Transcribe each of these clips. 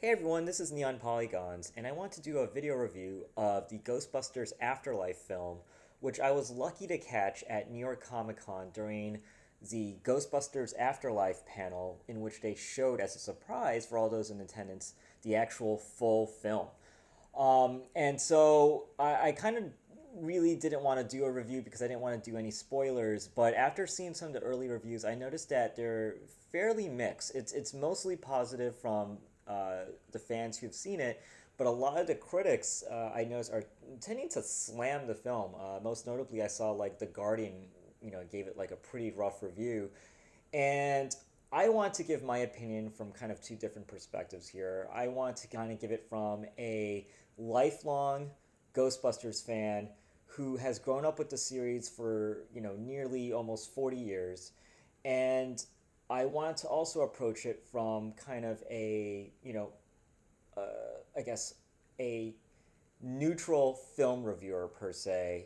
Hey everyone, this is Neon Polygons, and I want to do a video review of the Ghostbusters Afterlife film, which I was lucky to catch at New York Comic Con during the Ghostbusters Afterlife panel, in which they showed, as a surprise for all those in attendance, the actual full film. And so I kind of really didn't want to do a review because I didn't want to do any spoilers. But after seeing some of the early reviews, I noticed that they're fairly mixed. It's mostly positive from the fans who've seen it, but a lot of the critics I noticed are tending to slam the film. Most notably, I saw like The Guardian, gave it like a pretty rough review, and I want to give my opinion from kind of two different perspectives here. I want to kind of give it from a lifelong Ghostbusters fan who has grown up with the series for, nearly almost 40 years. And I want to also approach it from kind of a, I guess, a neutral film reviewer per se.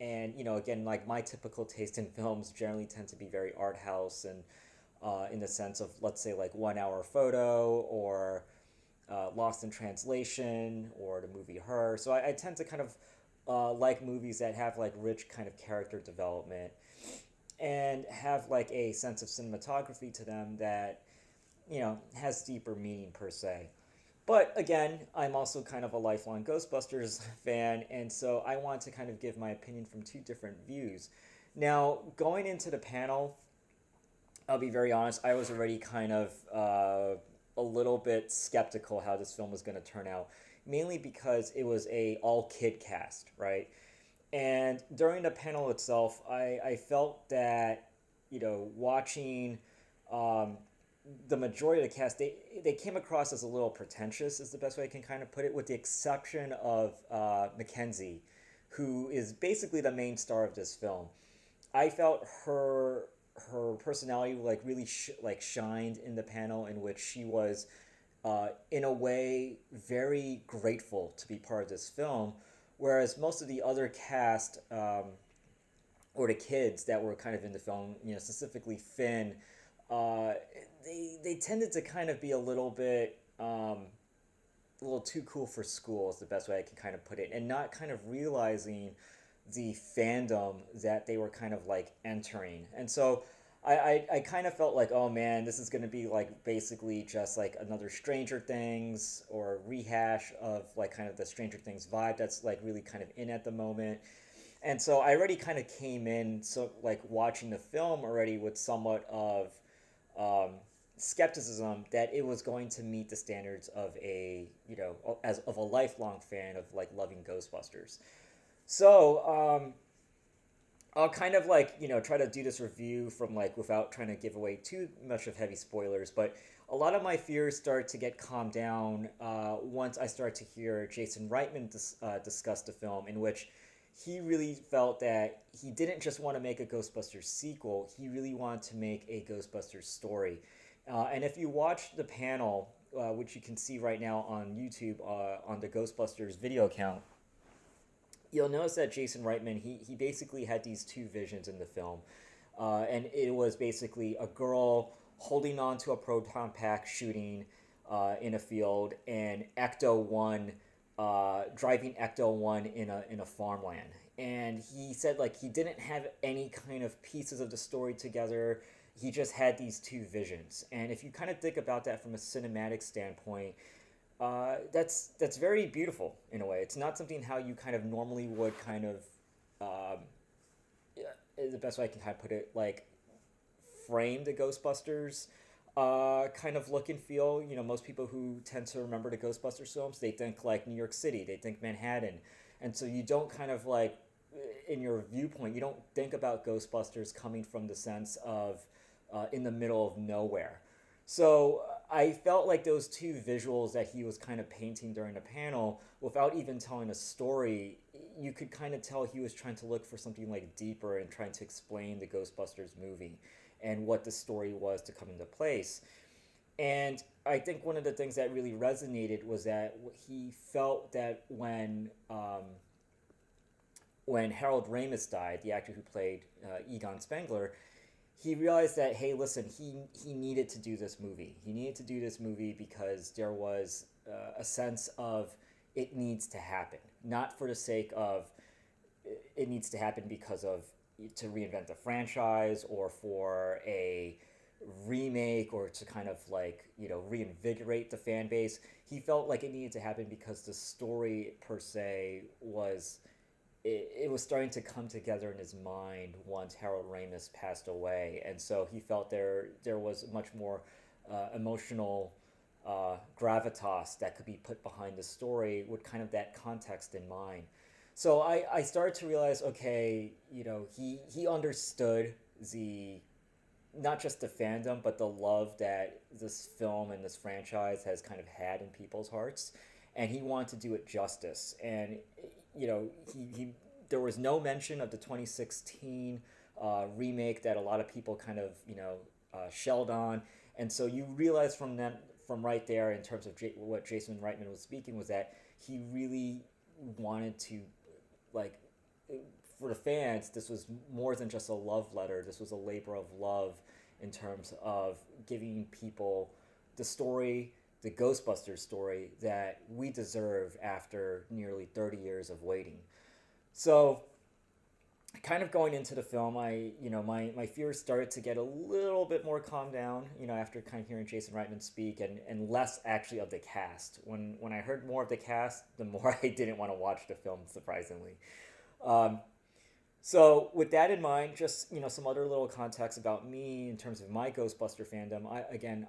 And again, like my typical taste in films generally tend to be very art house and in the sense of, let's say, like 1 hour photo or Lost in Translation or the movie Her. So I tend to kind of like movies that have like rich kind of character development and have like a sense of cinematography to them that has deeper meaning per se. But again, I'm also kind of a lifelong Ghostbusters fan, and so I want to kind of give my opinion from two different views. Now, going into the panel, I'll be very honest, I was already kind of a little bit skeptical how this film was going to turn out, mainly because it was a all kid cast, right? And during the panel itself, I felt that, watching um, the majority of the cast, they came across as a little pretentious, is the best way I can kind of put it, with the exception of Mackenzie, who is basically the main star of this film. I felt her personality like really like shined in the panel in which she was in a way very grateful to be part of this film, whereas most of the other cast or the kids that were kind of in the film, specifically Finn, uh, they tended to kind of be a little too cool for school is the best way I can kind of put it, and not kind of realizing the fandom that they were kind of like entering. And so I kind of felt like, oh man, this is going to be like basically just like another Stranger Things or rehash of like kind of the Stranger Things vibe that's like really kind of in at the moment. And so I already kind of came in, so like watching the film already with somewhat of um, skepticism that it was going to meet the standards of a, as of a lifelong fan of like loving Ghostbusters. So I'll kind of like, try to do this review from like without trying to give away too much of heavy spoilers, but a lot of my fears start to get calmed down once I start to hear Jason Reitman discuss the film, in which he really felt that he didn't just want to make a Ghostbusters sequel, he really wanted to make a Ghostbusters story. And if you watch the panel, which you can see right now on YouTube on the Ghostbusters video account, you'll notice that Jason Reitman, he basically had these two visions in the film. And it was basically a girl holding on to a proton pack shooting in a field, and Ecto 1 driving Ecto 1 in a farmland. And he said like he didn't have any kind of pieces of the story together. He just had these two visions. And if you kind of think about that from a cinematic standpoint, that's very beautiful in a way. It's not something how you kind of normally would kind of, yeah, is the best way I can kind of put it, like frame the Ghostbusters kind of look and feel. Most people who tend to remember the Ghostbusters films, they think like New York City, they think Manhattan. And so you don't kind of like, in your viewpoint, you don't think about Ghostbusters coming from the sense of in the middle of nowhere. So I felt like those two visuals that he was kind of painting during the panel, without even telling a story, you could kind of tell he was trying to look for something like deeper and trying to explain the Ghostbusters movie and what the story was to come into place. And I think one of the things that really resonated was that he felt that when Harold Ramis died, the actor who played Egon Spengler, he realized that, hey, listen, he needed to do this movie. He needed to do this movie because there was a sense of it needs to happen, not for the sake of it needs to happen because of to reinvent the franchise or for a remake or to kind of like reinvigorate the fan base. He felt like it needed to happen because the story per se was it was starting to come together in his mind once Harold Ramis passed away, and so he felt there was much more emotional gravitas that could be put behind the story with kind of that context in mind. So I started to realize, okay, he understood the not just the fandom, but the love that this film and this franchise has kind of had in people's hearts, and he wanted to do it justice. And he there was no mention of the 2016 remake that a lot of people kind of shelled on, and so you realize from right there in terms of what Jason Reitman was speaking was that he really wanted to like for the fans, this was more than just a love letter. This was a labor of love in terms of giving people the story, the Ghostbusters story that we deserve after nearly 30 years of waiting. So, kind of going into the film, my fears started to get a little bit more calmed down, after kind of hearing Jason Reitman speak and less actually of the cast. When I heard more of the cast, the more I didn't want to watch the film, surprisingly. Um, so with that in mind, just some other little context about me in terms of my Ghostbuster fandom.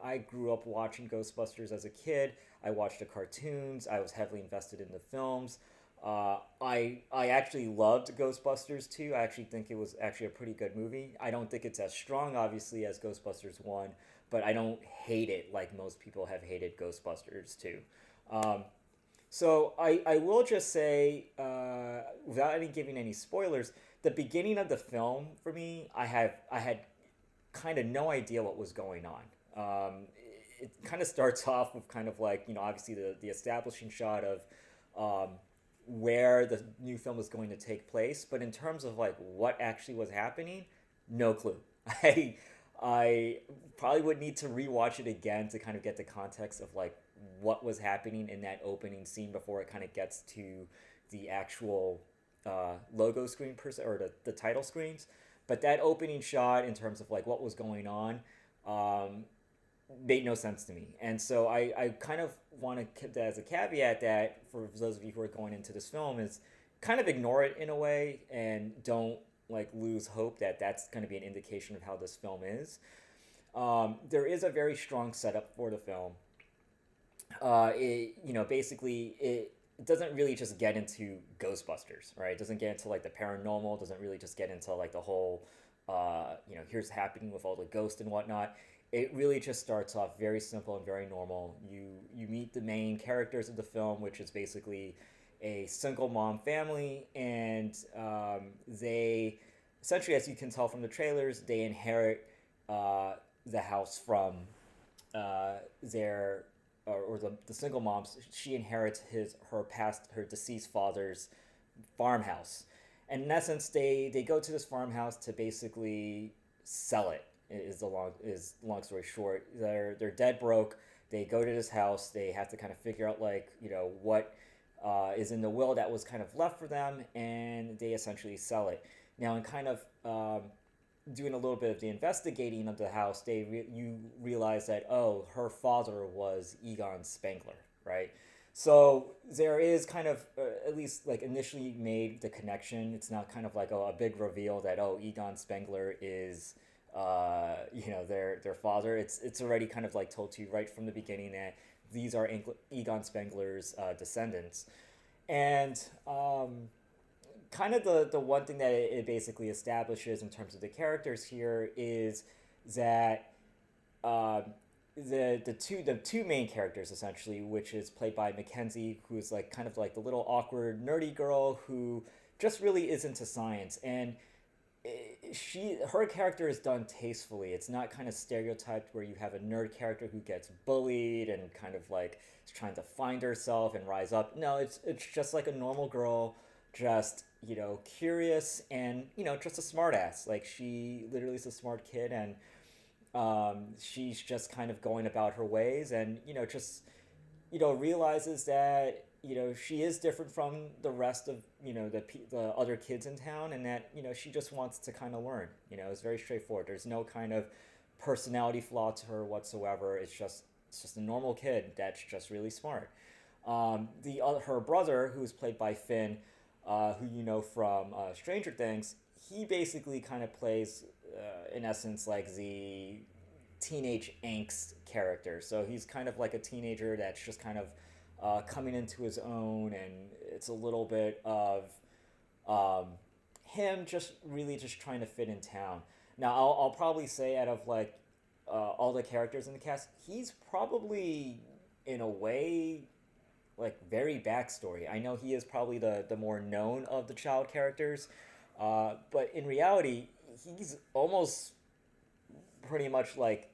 I grew up watching Ghostbusters as a kid. I watched the cartoons. I was heavily invested in the films. I actually loved Ghostbusters 2. I actually think it was actually a pretty good movie. I don't think it's as strong, obviously, as Ghostbusters 1, but I don't hate it like most people have hated Ghostbusters 2. Um, so I will just say, without any giving any spoilers, the beginning of the film for me, I had kind of no idea what was going on. It kind of starts off with kind of like obviously the establishing shot of um, where the new film was going to take place, but in terms of like what actually was happening, no clue. I probably would need to rewatch it again to kind of get the context of like what was happening in that opening scene before it kind of gets to the actual logo screen per se, or the title screens. But that opening shot in terms of like what was going on um, made no sense to me. And so I kind of want to, as a caveat, that for those of you who are going into this film, is kind of ignore it in a way and don't like lose hope that that's going to be an indication of how this film is. There is a very strong setup for the film. Basically it doesn't really just get into Ghostbusters, right? It doesn't get into like the paranormal. It doesn't really just get into like the whole, here's happening with all the ghosts and whatnot. It really just starts off very simple and very normal. You meet the main characters of the film, which is basically a single mom family, and they essentially, as you can tell from the trailers, they inherit uh, the house from their or the single mom. She inherits her deceased father's farmhouse, and in essence they go to this farmhouse to basically sell it. Long story short. They're dead broke. They go to this house. They have to kind of figure out like what is in the will that was kind of left for them, and they essentially sell it. Now, in kind of doing a little bit of the investigating of the house, you realize that, oh, her father was Egon Spengler, right? So there is kind of at least like initially made the connection. It's not kind of like a big reveal that, oh, Egon Spengler is their father. It's already kind of like told to you right from the beginning that these are Egon Spengler's descendants. And kind of the one thing that it basically establishes in terms of the characters here is that uh, the two main characters essentially, which is played by Mackenzie, who is like kind of like the little awkward nerdy girl who just really is into science, and her character is done tastefully. It's not kind of stereotyped where you have a nerd character who gets bullied and kind of like is trying to find herself and rise up. No, it's just like a normal girl just, curious and, just a smart ass. Like, she literally is a smart kid, and she's just kind of going about her ways, and, just, realizes that, she is different from the rest of, the other kids in town, and that, she just wants to kind of learn. It's very straightforward. There's no kind of personality flaw to her whatsoever. It's just a normal kid that's just really smart. Her brother, who's played by Finn, who you know from Stranger Things, he basically kind of plays, in essence, like the teenage angst character. So he's kind of like a teenager that's just kind of coming into his own, and it's a little bit of um, him just really just trying to fit in town. Now, I'll probably say, out of like all the characters in the cast, he's probably, in a way, like very backstory. I know he is probably the more known of the child characters, but in reality, he's almost pretty much like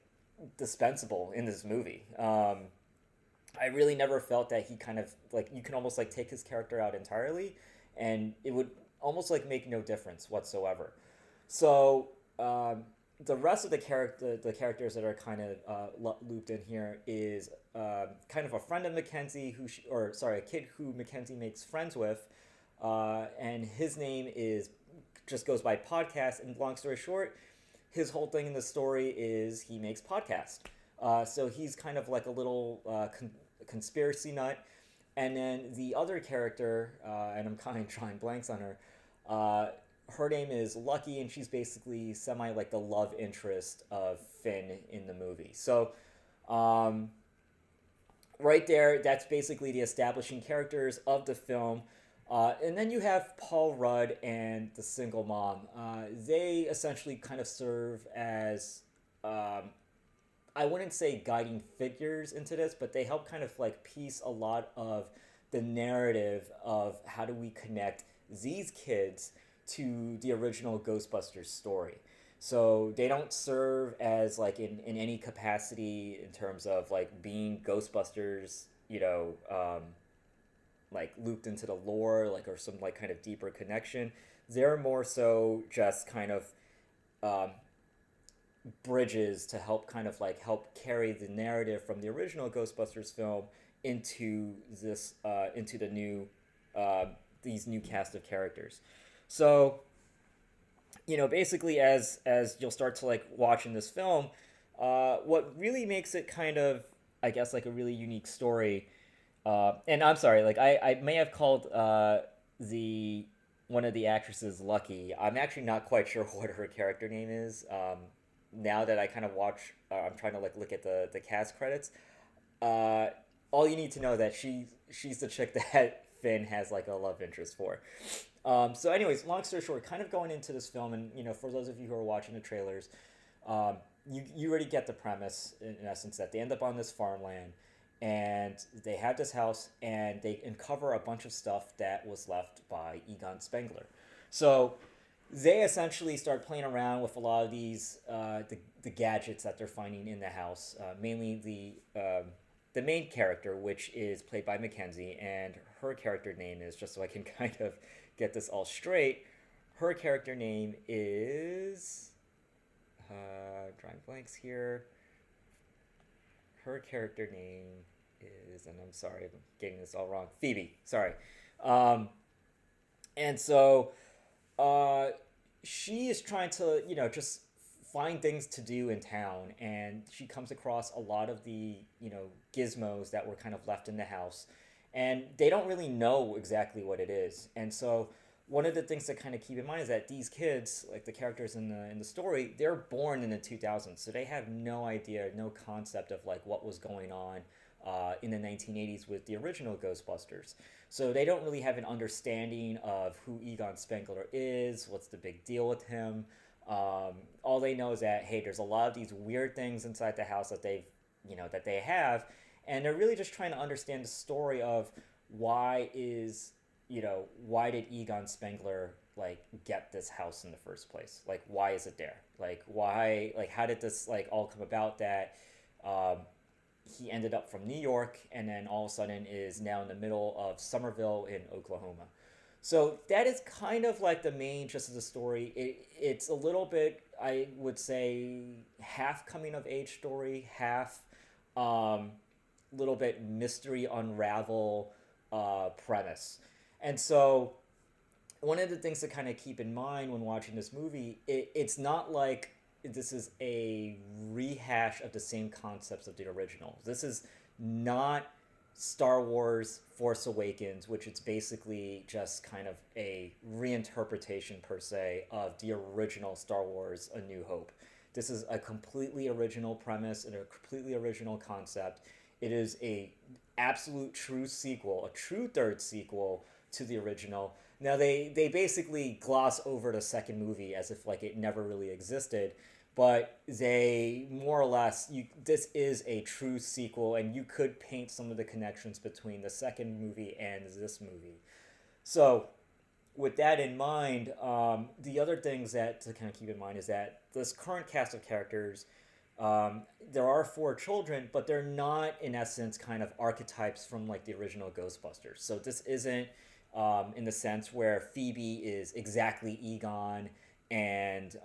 dispensable in this movie. I really never felt that he kind of like, you can almost like take his character out entirely, and it would almost like make no difference whatsoever. So the rest of the characters that are kind of looped in here is kind of a friend of Mackenzie or sorry, a kid who Mackenzie makes friends with, and his name is just goes by podcast. And long story short, his whole thing in the story is he makes podcast. So he's kind of like a little conspiracy nut. And then the other character, and I'm kind of drawing blanks on her, her name is Lucky, and she's basically semi like the love interest of Finn in the movie. So, right there, that's basically the establishing characters of the film. And then you have Paul Rudd and the single mom. They essentially kind of serve as, I wouldn't say guiding figures into this, but they help kind of like piece a lot of the narrative of how do we connect these kids to the original Ghostbusters story. So they don't serve as like in any capacity in terms of like being Ghostbusters, like looped into the lore, like, or some like kind of deeper connection. They're more so just kind of um, bridges to help kind of like help carry the narrative from the original Ghostbusters film into this into the new uh, these new cast of characters. So, basically, as you'll start to like watch in this film, what really makes it kind of, I guess, like a really unique story. And I'm sorry, like I may have called the one of the actresses Lucky. I'm actually not quite sure what her character name is. Now that I kind of watch, I'm trying to like look at the cast credits. Uh, all you need to know that she's the chick that Finn has like a love interest for. So, anyways, long story short, kind of going into this film, and for those of you who are watching the trailers, you already get the premise in essence that they end up on this farmland, and they have this house, and they uncover a bunch of stuff that was left by Egon Spengler. So they essentially start playing around with a lot of these the gadgets that they're finding in the house, mainly the main character, which is played by Mackenzie, and her character name is, just so I can kind of get this all straight, her character name is drawing blanks here. Her character name is, and I'm sorry, I'm getting this all wrong. Phoebe, sorry. Um, and so uh, she is trying to, just find things to do in town, and she comes across a lot of the, gizmos that were kind of left in the house, and they don't really know exactly what it is. And so one of the things to kind of keep in mind is that these kids, like the characters in the story, they're born in the 2000s, so they have no idea, no concept of like what was going on in the 1980s with the original Ghostbusters. So they don't really have an understanding of who Egon Spengler is, what's the big deal with him. All they know is that, hey, there's a lot of these weird things inside the house that that they have, and they're really just trying to understand the story of why is why did Egon Spengler like get this house in the first place? Like, why is it there? Like, why? Like, how did this like all come about that um, he ended up from New York, and then all of a sudden is now in the middle of Somerville in Oklahoma? So that is kind of like the main gist of the story. It's a little bit, I would say, half coming of age story, half little bit mystery unravel premise. And so one of the things to kind of keep in mind when watching this movie, it's not like this is a rehash of the same concepts of the original. This is not Star Wars Force Awakens, which it's basically just kind of a reinterpretation per se of the original Star Wars A New Hope. This is a completely original premise and a completely original concept. It is a absolute true sequel, a true third sequel to the original. Now they basically gloss over the second movie as if like it never really existed, but they more or less this is a true sequel, and you could paint some of the connections between the second movie and this movie. So with that in mind, the other things that to kind of keep in mind is that this current cast of characters, there are four children, but they're not in essence kind of archetypes from like the original Ghostbusters. So this isn't in the sense where Phoebe is exactly Egon and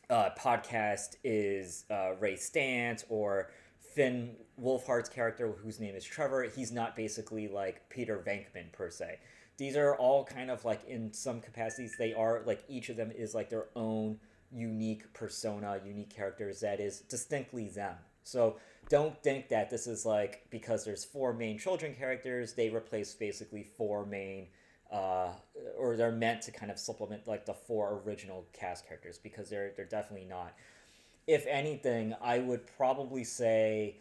podcast is Ray Stantz, or Finn Wolfhard's character, whose name is Trevor. He's not basically like Peter Venkman per se. These are all kind of like in some capacities they are like each of them is like their own unique persona, unique characters that is distinctly them. So don't think that this is like because there's four main children characters, they replace basically four main uh, or they're meant to kind of supplement like the four original cast characters, because they're definitely not. If anything, I would probably say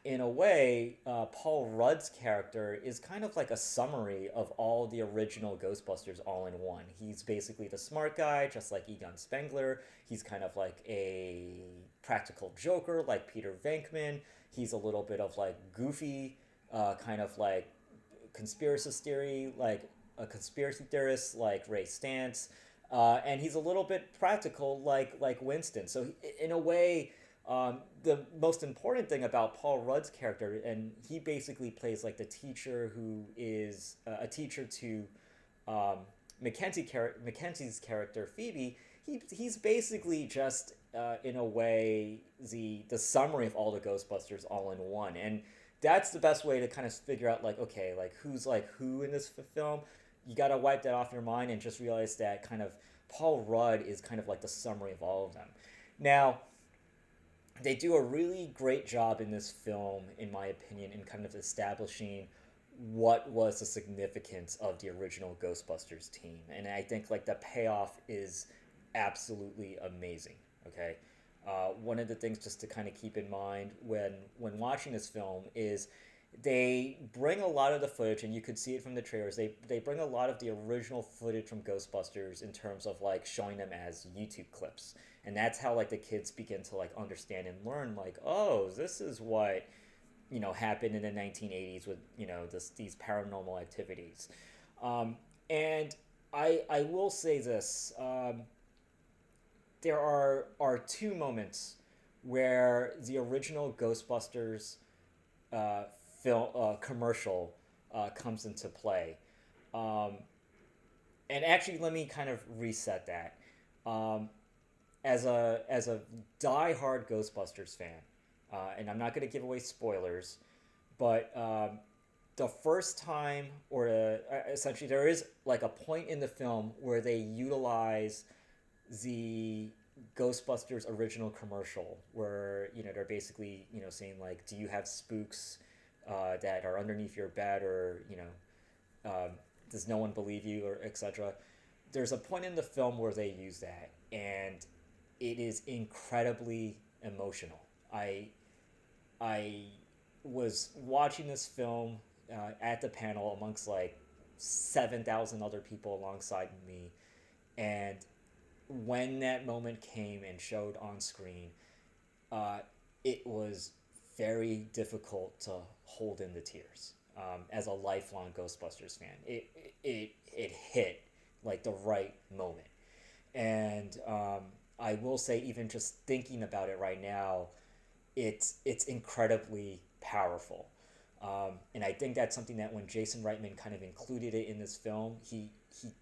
in a way, Paul Rudd's character is kind of like a summary of all the original Ghostbusters all in one. He's basically the smart guy, just like Egon Spengler. He's kind of like a practical joker, like Peter Venkman. He's a little bit of like goofy, kind of like conspiracy theory, like a conspiracy theorist, like Ray Stantz. And he's a little bit practical, like Winston. So in a way, the most important thing about Paul Rudd's character, and he basically plays like the teacher who is a teacher to um, Mackenzie's character Phoebe. He's basically just in a way the summary of all the Ghostbusters all in one, and that's the best way to kind of figure out like okay, like who's like who in this film. You got to wipe that off your mind and just realize that kind of Paul Rudd is kind of like the summary of all of them. Now, they do a really great job in this film, in my opinion, in kind of establishing what was the significance of the original Ghostbusters team. And I think like the payoff is absolutely amazing. Okay. One of the things just to kind of keep in mind when watching this film is they bring a lot of the footage, and you could see it from the trailers. They bring a lot of the original footage from Ghostbusters in terms of like showing them as YouTube clips, and that's how like the kids begin to like understand and learn like, oh, this is what happened in the 1980s with these paranormal activities. And I will say this: there are two moments where the original Ghostbusters uh, film commercial comes into play. Um, and actually, let me kind of reset that. Um, as a diehard Ghostbusters fan, and I'm not going to give away spoilers, but the first time, or essentially, there is like a point in the film where they utilize the Ghostbusters original commercial, where they're basically saying like, "Do you have spooks that are underneath your bed?" or "Does no one believe you?" or etc. There's a point in the film where they use that, and it is incredibly emotional. I was watching this film at the panel amongst like 7,000 other people alongside me, and when that moment came and showed on screen, uh, it was very difficult to hold in the tears. As a lifelong Ghostbusters fan, it hit like the right moment, and I will say, even just thinking about it right now, it's incredibly powerful. And I think that's something that when Jason Reitman kind of included it in this film, he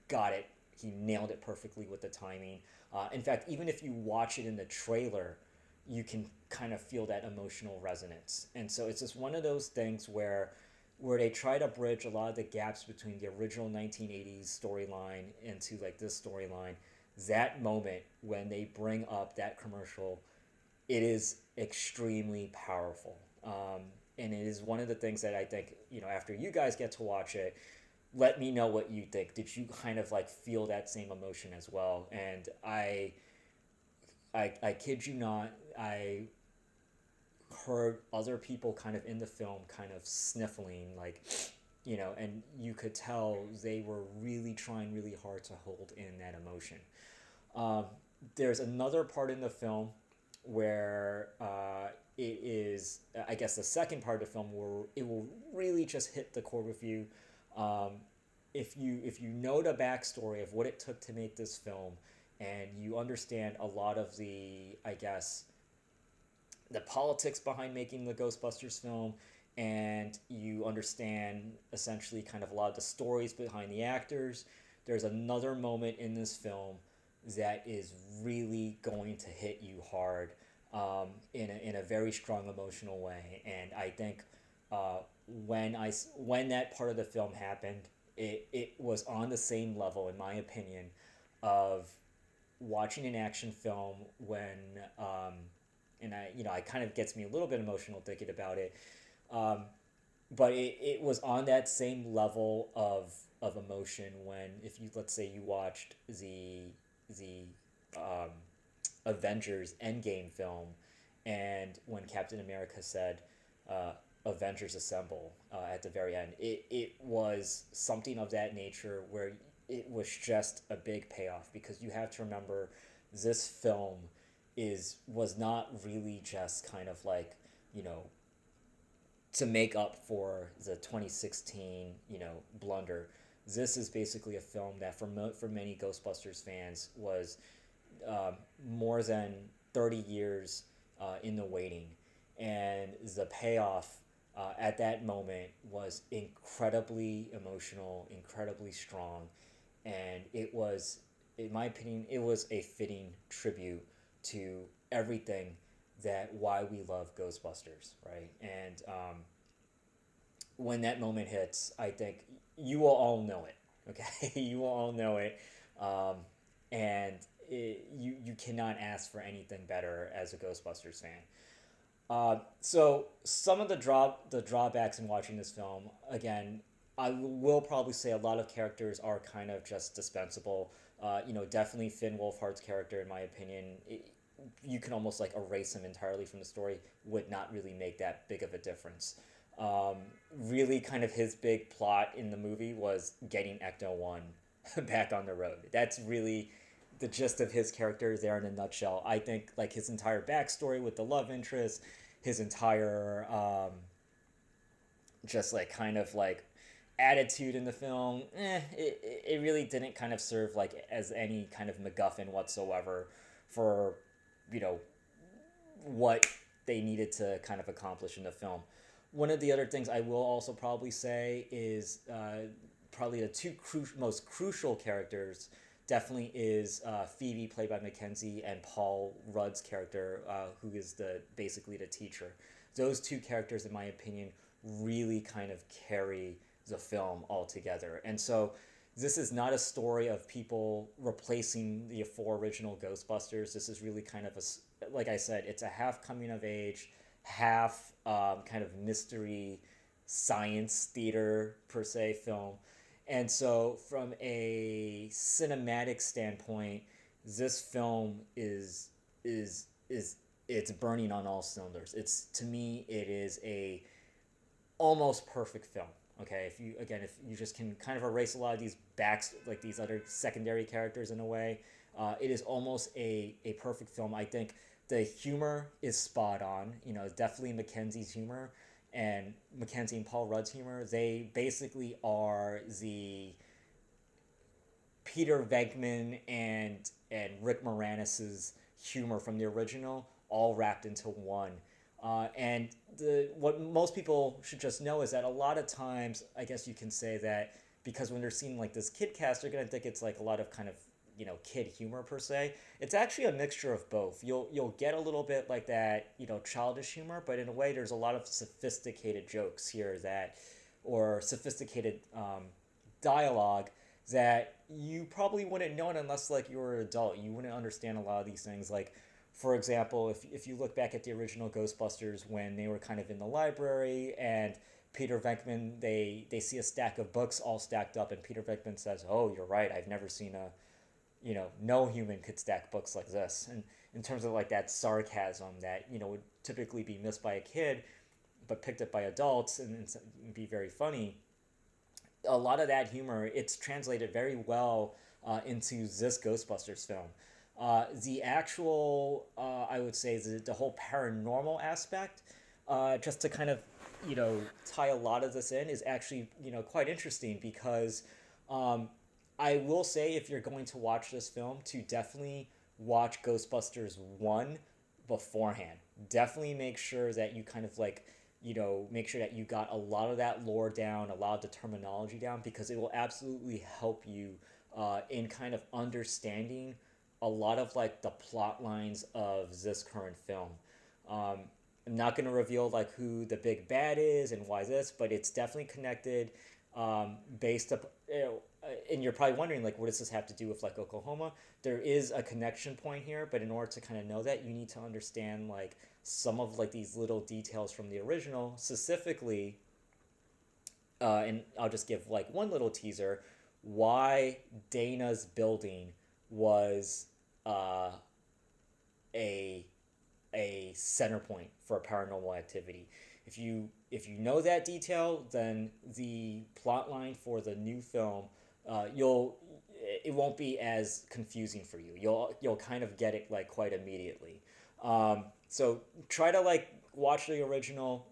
got it. He nailed it perfectly with the timing. In fact, even if you watch it in the trailer, you can kind of feel that emotional resonance. And so it's just one of those things where they try to bridge a lot of the gaps between the original 1980s storyline into like this storyline. That moment when they bring up that commercial, it is extremely powerful. And it is one of the things that I think, after you guys get to watch it, let me know what you think. Did you kind of like feel that same emotion as well? And I kid you not, I heard other people kind of in the film kind of sniffling, like, and you could tell they were really trying really hard to hold in that emotion. Um, there's another part in the film where it is, I guess, the second part of the film where it will really just hit the core with you. Um, if you know the backstory of what it took to make this film, and you understand a lot of the, I guess, the politics behind making the Ghostbusters film, and you understand essentially kind of a lot of the stories behind the actors, there's another moment in this film that is really going to hit you hard, in a very strong emotional way. And I think uh, when that part of the film happened, it was on the same level, in my opinion, of watching an action film when and I kind of gets me a little bit emotional thinking about it. Um, but it was on that same level of emotion when, if you, let's say you watched the um, Avengers Endgame film, and when Captain America said, uh, Avengers Assemble, at the very end, it was something of that nature where it was just a big payoff, because you have to remember this film was not really just kind of like, you know to make up for the 2016 blunder. This is basically a film that for many Ghostbusters fans was, more than 30 years in the waiting. And the payoff at that moment was incredibly emotional, incredibly strong. And it was, in my opinion, it was a fitting tribute to everything that why we love Ghostbusters, right? And when that moment hits, I think you will all know it. Okay, you will all know it, um, and you cannot ask for anything better as a Ghostbusters fan. So some of the drawbacks in watching this film, again, I will probably say a lot of characters are kind of just dispensable. Definitely Finn Wolfhard's character, in my opinion, you can almost like erase him entirely from the story. Would not really make that big of a difference. Um, Really, kind of his big plot in the movie was getting Ecto One back on the road. That's really the gist of his character there in a nutshell. I think like his entire backstory with the love interest, his entire just like kind of like attitude in the film, it really didn't kind of serve like as any kind of MacGuffin whatsoever for, you know what they needed to kind of accomplish in the film. One of the other things I will also probably say is, probably the two most crucial characters definitely is Phoebe, played by Mackenzie, and Paul Rudd's character, who is basically the teacher. Those two characters, in my opinion, really kind of carry the film altogether. And so this is not a story of people replacing the four original Ghostbusters. This is really kind of like I said, it's a half coming of age, half kind of mystery, science theater per se film. And so, from a cinematic standpoint, this film is it's burning on all cylinders. It's, to me, it is a almost perfect film. Okay, if you just can kind of erase a lot of these backs, like these other secondary characters in a way, it is almost a perfect film. I think the humor is spot on. Definitely Mackenzie's humor, and Mackenzie and Paul Rudd's humor. They basically are the Peter Venkman and Rick Moranis's humor from the original, all wrapped into one. And what most people should just know is that a lot of times, I guess you can say that because when they're seeing like this kid cast, they're gonna think it's like a lot of kind of kid humor per se. It's actually a mixture of both. You'll get a little bit like that childish humor, but in a way, there's a lot of sophisticated jokes here that, or sophisticated dialogue that you probably wouldn't know it unless like you were an adult. You wouldn't understand a lot of these things. Like, for example, if you look back at the original Ghostbusters when they were kind of in the library and Peter Venkman, they see a stack of books all stacked up, and Peter Venkman says, "Oh, you're right. I've never seen a no human could stack books like this." And in terms of like that sarcasm that would typically be missed by a kid, but picked up by adults and be very funny, a lot of that humor, it's translated very well into this Ghostbusters film. The actual, I would say, the whole paranormal aspect, just to kind of, tie a lot of this in, is actually, quite interesting because I will say if you're going to watch this film, to definitely watch Ghostbusters 1 beforehand. Definitely make sure that you kind of like make sure that you got a lot of that lore down, a lot of the terminology down, because it will absolutely help you in kind of understanding a lot of like the plot lines of this current film. Um, I'm not going to reveal like who the big bad is and why this, but it's definitely connected based up. And you're probably wondering like, what does this have to do with like Oklahoma? There is a connection point here, but in order to kind of know that, you need to understand like some of like these little details from the original, specifically. And I'll just give like one little teaser: why Dana's building was uh, a center point for paranormal activity. If you know that detail, then the plot line for the new film, you'll it won't be as confusing for you. You'll kind of get it like quite immediately. So try to like watch the original,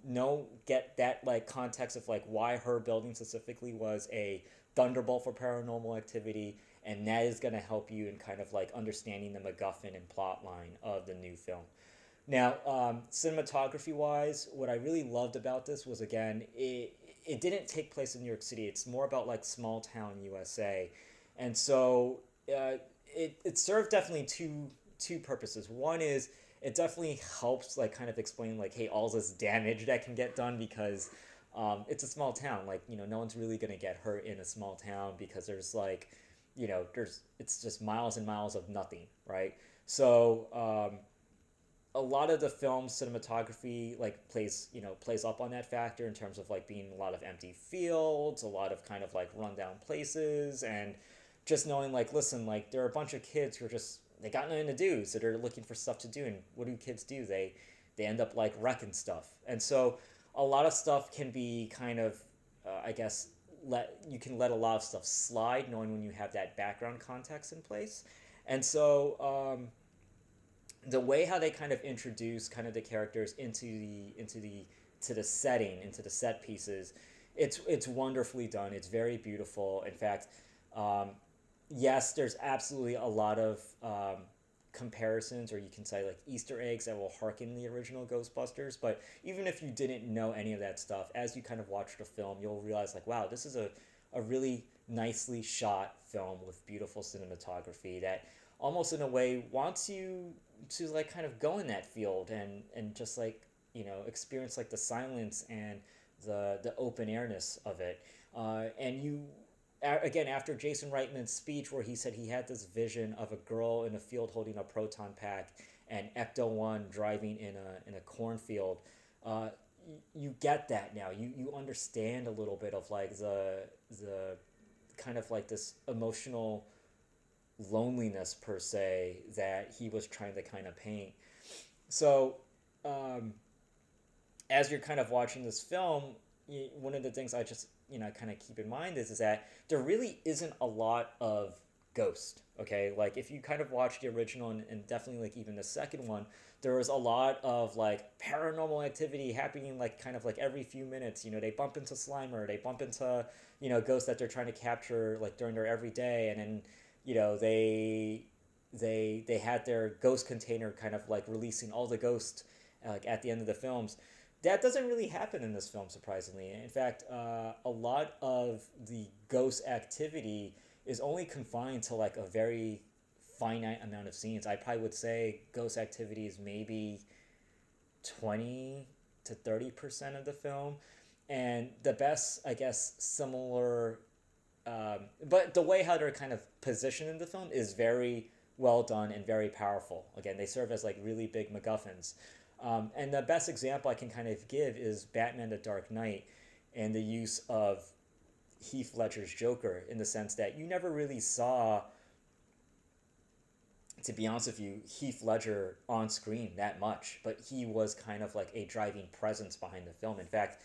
get that like context of like why her building specifically was a thunderbolt for paranormal activity, and that is going to help you in kind of like understanding the MacGuffin and plot line of the new film. Now, cinematography wise, what I really loved about this was, again, it didn't take place in New York City. It's more about like small town USA, and so it served definitely two purposes. One is it definitely helps like kind of explain like, hey, all this damage that can get done because it's a small town. Like, no one's really gonna get hurt in a small town because there's like, it's just miles and miles of nothing, right? So a lot of the film's cinematography like plays up on that factor in terms of like being a lot of empty fields, a lot of kind of like rundown places, and just knowing like, listen, like there are a bunch of kids who are just, they got nothing to do, so they're looking for stuff to do. And what do kids do? They end up like wrecking stuff. And so a lot of stuff can be kind of I guess let a lot of stuff slide, knowing when you have that background context in place. And so the way how they kind of introduce kind of the characters into the to the setting, into the set pieces, it's wonderfully done. It's very beautiful. In fact, um, yes, there's absolutely a lot of comparisons, or you can say like Easter eggs that will harken the original Ghostbusters. But even if you didn't know any of that stuff, as you kind of watch the film, you'll realize like, wow, this is a really nicely shot film with beautiful cinematography that almost in a way wants you to like kind of go in that field and just like experience like the silence and the open airness of it. And you again, after Jason Reitman's speech where he said he had this vision of a girl in a field holding a proton pack and Ecto-1 driving in a cornfield, uh, you get that now. You understand a little bit of like the kind of like this emotional loneliness per se that he was trying to kind of paint. So um, as you're kind of watching this film, one of the things I just kind of keep in mind is that there really isn't a lot of ghost. Okay, like if you kind of watch the original and definitely like even the second one, there was a lot of like paranormal activity happening like kind of like every few minutes. They bump into Slimer, they bump into ghosts that they're trying to capture like during their everyday, and then they had their ghost container kind of like releasing all the ghosts like at the end of the films. That doesn't really happen in this film, surprisingly. In fact, a lot of the ghost activity is only confined to like a very finite amount of scenes. I probably would say ghost activity is maybe 20 to 30% of the film. And the best, I guess, similar, but the way how they're kind of positioned in the film is very well done and very powerful. Again, they serve as like really big MacGuffins. And the best example I can kind of give is Batman the Dark Knight and the use of Heath Ledger's Joker, in the sense that you never really saw, to be honest with you, Heath Ledger on screen that much, but he was kind of like a driving presence behind the film. In fact,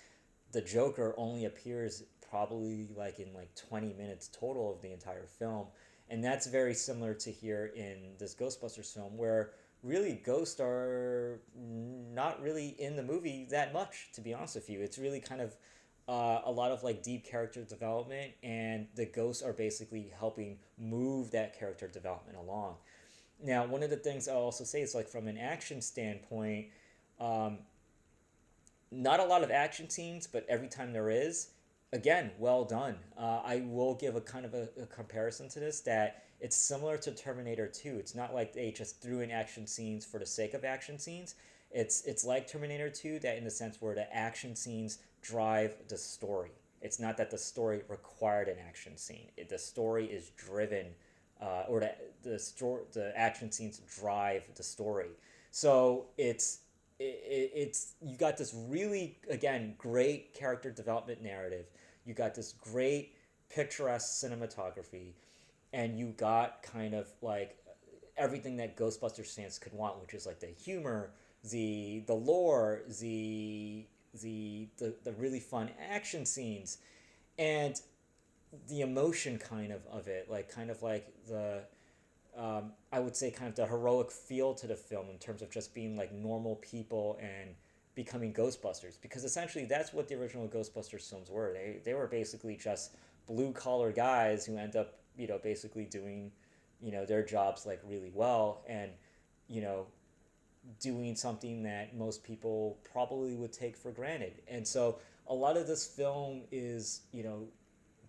the Joker only appears probably like in like 20 minutes total of the entire film. And that's very similar to here in this Ghostbusters film, where really ghosts are not really in the movie that much, to be honest with you. It's really kind of a lot of like deep character development, and the ghosts are basically helping move that character development along. Now, one of the things I'll also say is like from an action standpoint, um, not a lot of action scenes, but every time there is, again, well done. I will give a kind of a comparison to this, that it's similar to Terminator 2. It's not like they just threw in action scenes for the sake of action scenes. It's like Terminator 2, that in the sense where the action scenes drive the story. It's not that the story required an action scene. The story is driven, or the action scenes drive the story. So it's you got this really, again, great character development narrative. You got this great picturesque cinematography, and you got kind of like everything that Ghostbusters fans could want, which is like the humor, the lore, the really fun action scenes, and the emotion of it, like kind of like the I would say kind of the heroic feel to the film in terms of just being like normal people and becoming Ghostbusters, because essentially that's what the original Ghostbusters films were. They were basically just blue collar guys who end up, basically doing, their jobs like really well, and you know doing something that most people probably would take for granted. And so a lot of this film is,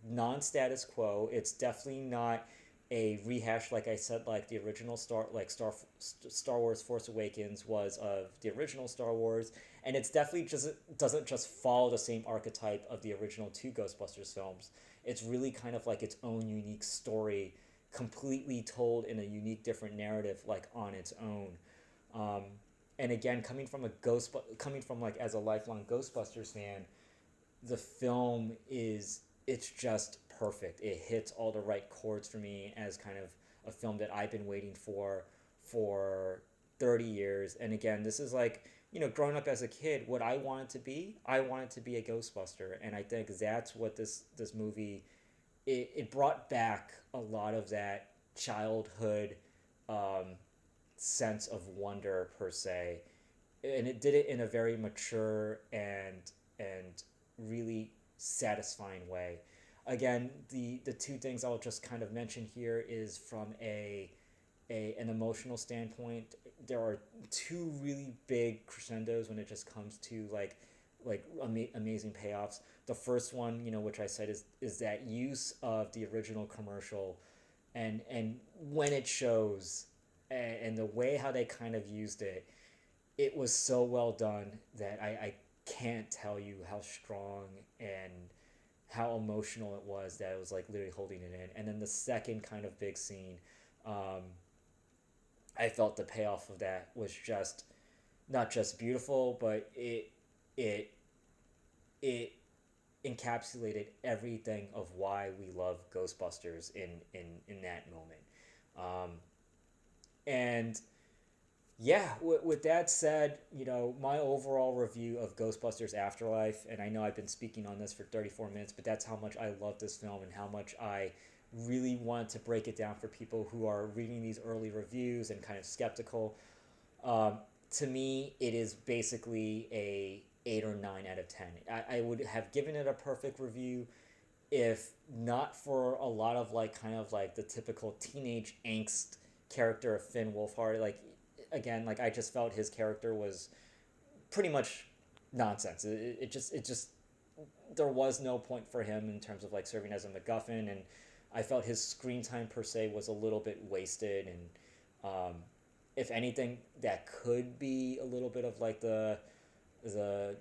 non-status quo. It's definitely not a rehash, like I said, like the original Star Wars Force Awakens was of the original Star Wars, and it's definitely just doesn't just follow the same archetype of the original two Ghostbusters films. It's really kind of like its own unique story, completely told in a unique, different narrative, like on its own. Um, and again, coming from like as a lifelong Ghostbusters fan, the film is it's just perfect. It hits all the right chords for me as kind of a film that I've been waiting for 30 years. And again, this is like, growing up as a kid, what I wanted to be a Ghostbuster. And I think that's what this movie, it brought back a lot of that childhood um, sense of wonder, per se. And it did it in a very mature and really satisfying way. Again, the two things I'll just kind of mention here is from an emotional standpoint. There are two really big crescendos when it just comes to amazing payoffs. The first one, which I said is that use of the original commercial, and when it shows, and the way how they kind of used it, it was so well done that I can't tell you how strong and how emotional it was, that it was like literally holding it in. And then the second kind of big scene, um, I felt the payoff of that was just not just beautiful, but it it encapsulated everything of why we love Ghostbusters in that moment. And yeah, with that said, my overall review of Ghostbusters Afterlife, and I know I've been speaking on this for 34 minutes, but that's how much I love this film and how much I really want to break it down for people who are reading these early reviews and kind of skeptical. Um, to me, it is basically a 8 or 9 out of 10. I would have given it a perfect review if not for a lot of like kind of like the typical teenage angst character of Finn Wolfhard. Like, again, like I just felt his character was pretty much nonsense. It just there was no point for him in terms of like serving as a MacGuffin, and I felt his screen time per se was a little bit wasted. And if anything, that could be a little bit of like the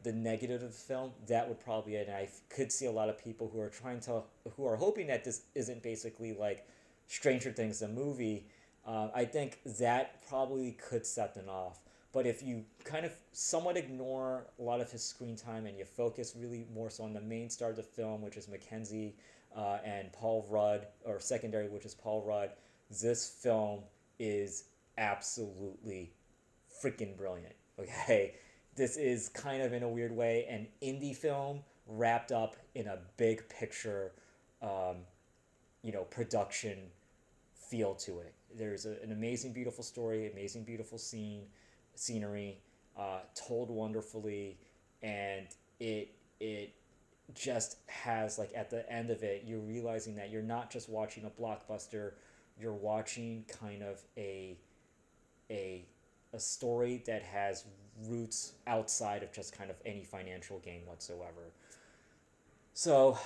negative of the film. That would probably be it. And I could see a lot of people who are hoping that this isn't basically like Stranger Things the movie. I think that probably could set them off. But if you kind of somewhat ignore a lot of his screen time and you focus really more so on the main star of the film, which is Mackenzie, and Paul Rudd, or secondary, which is Paul Rudd, this film is absolutely freaking brilliant. Okay, this is kind of in a weird way an indie film wrapped up in a big picture, um, production feel to it. There's an amazing, beautiful story, amazing, beautiful scenery, told wonderfully, and it just has like at the end of it, you're realizing that you're not just watching a blockbuster, you're watching kind of a a story that has roots outside of just kind of any financial gain whatsoever. So,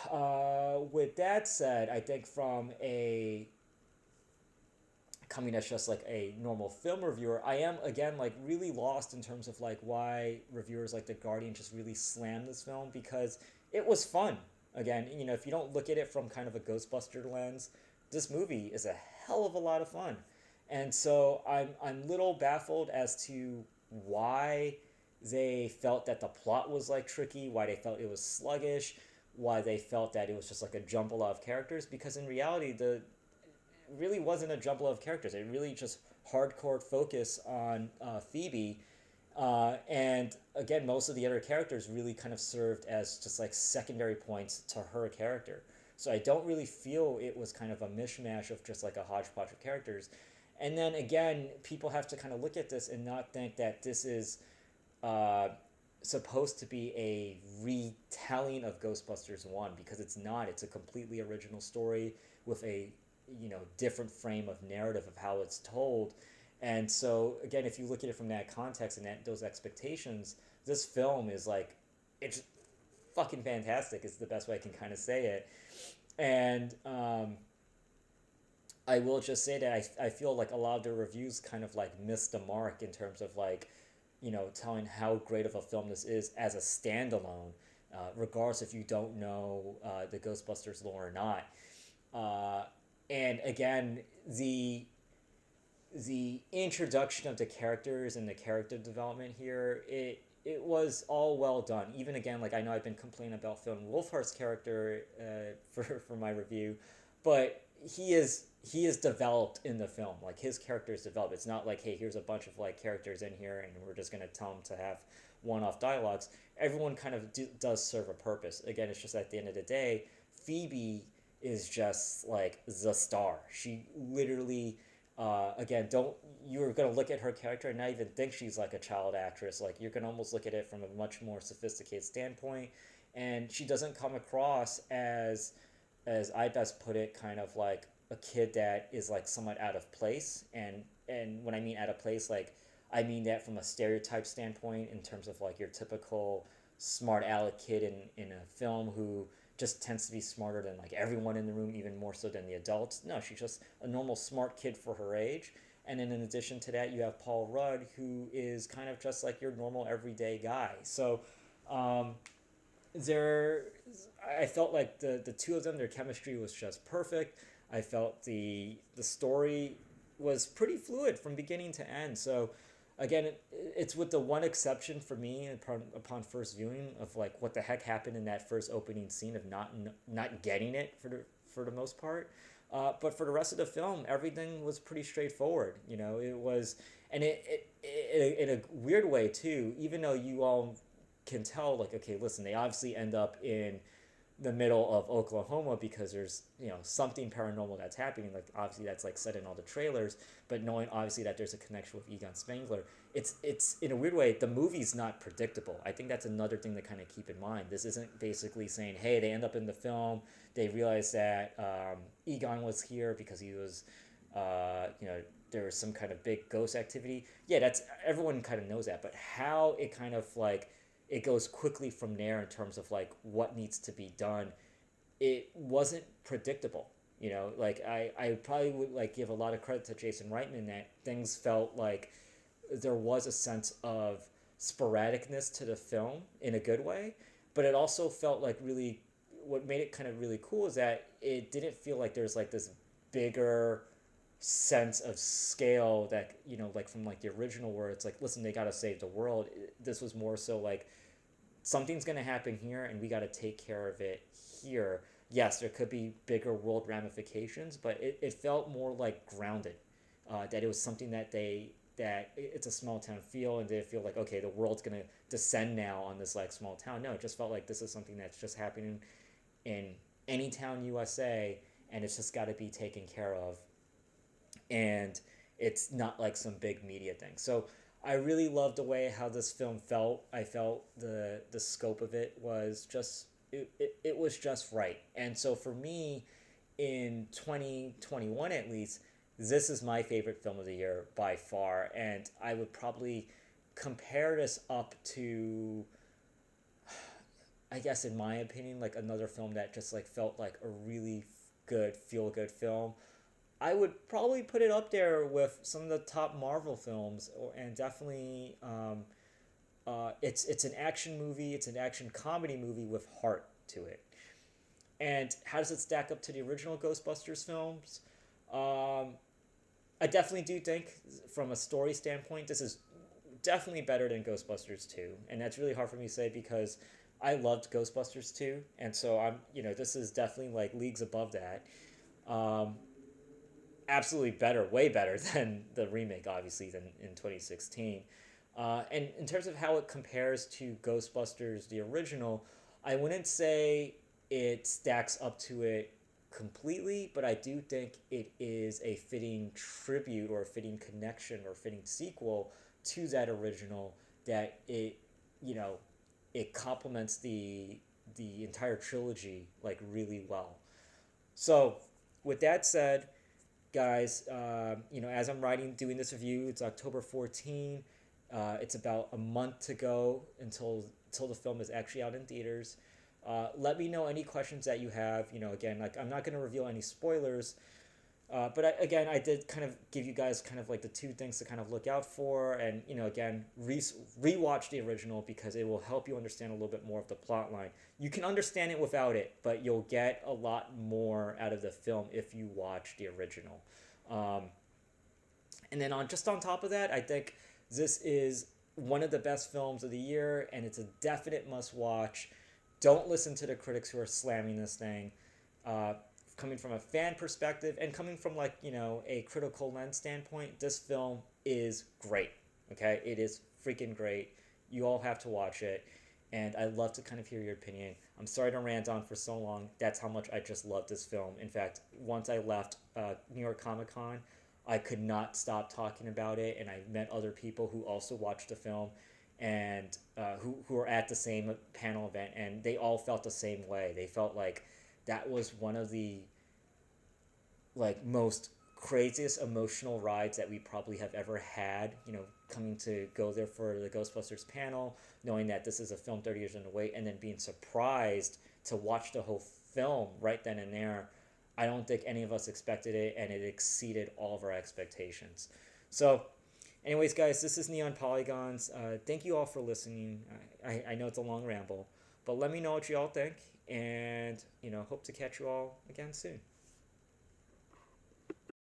with that said, I think from a coming as just like a normal film reviewer, I am again like really lost in terms of like why reviewers like The Guardian just really slammed this film, because it was fun. Again, if you don't look at it from kind of a Ghostbuster lens, this movie is a hell of a lot of fun. And so I'm little baffled as to why they felt that the plot was like tricky, why they felt it was sluggish, why they felt that it was just like a jumble of characters, because in reality the really wasn't a jumble of characters. It really just hardcore focus on Phoebe, and again, most of the other characters really kind of served as just like secondary points to her character. So I don't really feel it was kind of a mishmash of just like a hodgepodge of characters. And then again, people have to kind of look at this and not think that this is uh, supposed to be a retelling of Ghostbusters 1, because it's not. It's a completely original story with a different frame of narrative of how it's told. And so again, if you look at it from that context and those expectations, this film is like, it's fucking fantastic is the best way I can kind of say it. And I will just say that I feel like a lot of the reviews kind of like missed the mark in terms of like, telling how great of a film this is as a standalone, regardless if you don't know the Ghostbusters lore or not. Uh, and again, the introduction of the characters and the character development here, it was all well done. Even again, like I know I've been complaining about Phil Wolfhard's character for my review, but he is developed in the film. Like his character is developed. It's not like, hey, here's a bunch of like characters in here and we're just gonna tell them to have one-off dialogues. Everyone kind of does serve a purpose. Again, it's just at the end of the day, Phoebe is just like the star. She literally, again, don't you're gonna look at her character and not even think she's like a child actress. Like you're gonna almost look at it from a much more sophisticated standpoint, and she doesn't come across as I best put it, kind of like a kid that is like somewhat out of place. And when I mean out of place, like I mean that from a stereotype standpoint in terms of like your typical smart aleck kid in a film who just tends to be smarter than like everyone in the room, even more so than the adults. No, she's just a normal smart kid for her age. And then in addition to that, you have Paul Rudd, who is kind of just like your normal everyday guy. So um, there, I felt like the two of them, their chemistry was just perfect. I felt the story was pretty fluid from beginning to end. So again, it's with the one exception for me upon first viewing of like what the heck happened in that first opening scene of not getting it for the most part. But for the rest of the film, everything was pretty straightforward. It was, and it in a weird way too. Even though you all can tell, like, okay, listen, they obviously end up in the middle of Oklahoma because there's something paranormal that's happening. Like obviously that's like said in all the trailers, but knowing obviously that there's a connection with Egon Spengler, it's in a weird way the movie's not predictable. I think that's another thing to kind of keep in mind. This isn't basically saying, hey, they end up in the film, they realize that Egon was here because he was there was some kind of big ghost activity. Yeah, that's everyone kind of knows that, but how it kind of like it goes quickly from there in terms of like what needs to be done, it wasn't predictable. Like I probably would like give a lot of credit to Jason Reitman that things felt like there was a sense of sporadicness to the film in a good way, but it also felt like really what made it kind of really cool is that it didn't feel like there's like this bigger sense of scale that like from like the original where it's like, listen, they got to save the world. This was more so like something's going to happen here and we got to take care of it here. Yes, there could be bigger world ramifications, but it felt more like grounded, that it was something that it's a small town feel, and they feel like, okay, the world's going to descend now on this like small town. No, it just felt like this is something that's just happening in any town USA, and it's just got to be taken care of, and it's not like some big media thing. So I really loved the way how this film felt. I felt the scope of it was just it was just right. And so for me, in 2021 at least, this is my favorite film of the year by far, and I would probably compare this up to, I guess in my opinion, like another film that just like felt like a really good feel good film. I would probably put it up there with some of the top Marvel films, and definitely, it's an action movie. It's an action comedy movie with heart to it. And how does it stack up to the original Ghostbusters films? Um, I definitely do think, from a story standpoint, this is definitely better than Ghostbusters 2. And that's really hard for me to say because I loved Ghostbusters 2. And so this is definitely like leagues above that. Um, Absolutely better, way better than the remake, obviously, than in 2016. And in terms of how it compares to Ghostbusters, the original, I wouldn't say it stacks up to it completely, but I do think it is a fitting tribute or a fitting connection or fitting sequel to that original, that you know, it complements the entire trilogy like really well. So, with that said, guys, as I'm doing this review, it's October 14. It's about a month to go until the film is actually out in theaters. Let me know any questions that you have. Again, like I'm not going to reveal any spoilers, but again, I did kind of give you guys kind of like the two things to kind of look out for, and again, rewatch the original because it will help you understand a little bit more of the plot line. You can understand it without it, but you'll get a lot more out of the film if you watch the original. Um, and then on top of that, I think this is one of the best films of the year, and it's a definite must watch. Don't listen to the critics who are slamming this thing. Uh, Coming from a fan perspective and coming from like a critical lens standpoint, this film is great. Okay, it is freaking great. You all have to watch it, and I'd love to kind of hear your opinion. I'm sorry to rant on for so long. That's how much I just love this film. In fact, once I left New York Comic Con, I could not stop talking about it, and I met other people who also watched the film, and who were at the same panel event, and they all felt the same way. They felt like that was one of the like most craziest emotional rides that we probably have ever had. Coming to go there for the Ghostbusters panel, knowing that this is a film 30 years in the wait, and then being surprised to watch the whole film right then and there. I don't think any of us expected it, and it exceeded all of our expectations. So, anyways, guys, this is Neon Polygons. Thank you all for listening. I know it's a long ramble, but let me know what you all think, and hope to catch you all again soon.